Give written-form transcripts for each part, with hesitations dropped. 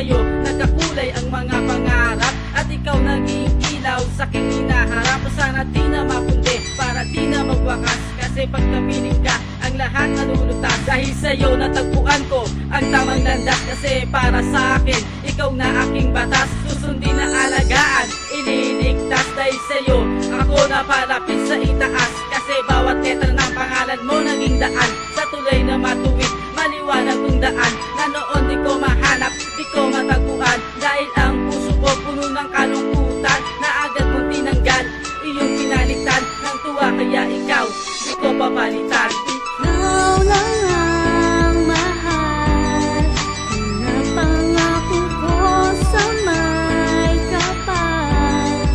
sa'yo nagkakulay ang mga pangarap, at ikaw naging ilaw sa aking hinaharap. Sana di na mapundi para di na magwakas, kasi pag napiling ka ang lahat nalulutas. Dahil sa'yo natagpuan ko ang tamang landas, kasi para sa akin ikaw na aking batas. Susundin na alagaan, ililigtas. Dahil sa'yo ako napalapit sa itaas, kasi bawat letra ng pangalan mo naging daan sa tulay na matuwid, maliwanag kong daan na noon di ko mahanap, di ko matagpuan. Dahil ang puso ko puno ng kalungkutan, na agad mong tinanggal, iyong pinalitan ng tuwa, kaya ikaw di ko papalitan. Ikaw lang ang mahal na pangako ko sa may kapal.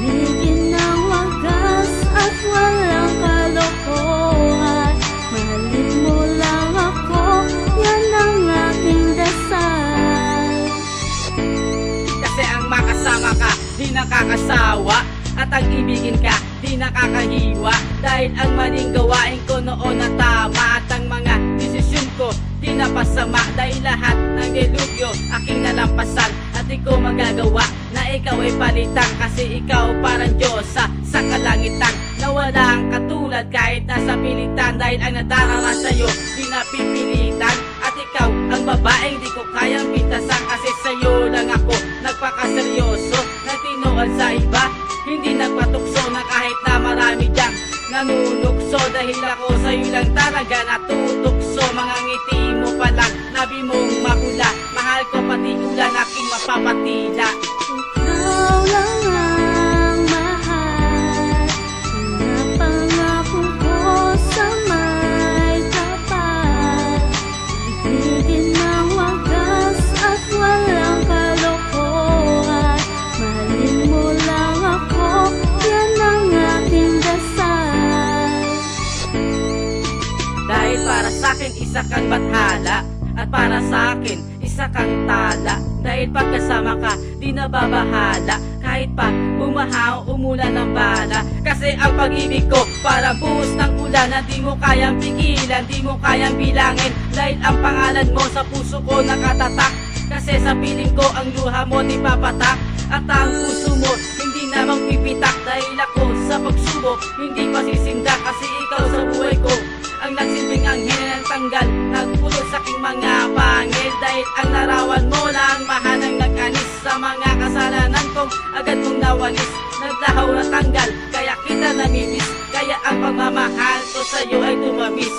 Ibigin ng wagas at walang kalokohan. Mahalin mo lang ako, yan ang aking dasal. Kasi ang makasama ka di nakakasawa, at ang ibigin ka di nakakahiwa. Dahil ang maling gawain ko noon na tama, at ang mga desisyon ko di napasama. Dahil lahat ng delubyo aking nalampasan, at di ko magagawa na ikaw ay palitan. Kasi ikaw parang Diyosa sa kalangitan, na walang katulad kahit nasa pilitan. Dahil ang nadarama sa'yo di napipilitan, at ikaw ang babaeng di ko kayang pintasan. Kasi sa'yo lang ako nagpakaseryoso, nagtinuan sa iba, hindi nagpatukso na kahit na marami diyang nanunukso. Dahil ako sa'yo lang talaga natutukso. Mga ngiti mo pa lang, nabi mong mahula, mahal ko pati ulan aking mapapatila. Ikaw lang ang mahal na pangako ko sa may kapal. Ibigin ng wagas at walang kalokohan. Mahalin mo lang ako, yan ang aking dasal. Dahil para sa'kin isa kang bathala, at para sa'kin isa kang tala. Dahil pagkasama ka di nababahala, kahit pa bumahaw umulan ng bala. Kasi ang pag-ibig ko para buhos ng ulan, na di mo kayang pigilan, di mo kayang bilangin. Dahil ang pangalan mo sa puso ko nakatatak, kasi sa piling ko ang luha mo di papatak. At ang puso mo hindi na magpipitak, dahil ako sa pagsubok hindi pasisinda. Kasi ikaw sa buhay ko ang nagsilbing anghel ng tanggal, nagpulot sa aking mga pangil. Dahil ang larawan mo lang mahanang nag-anis sa mga kasalanan kong agad mong nawalis. Naglahaw na tanggal, kaya kita namimiss, kaya ang pagmamahal ko sa'yo ay tumamis.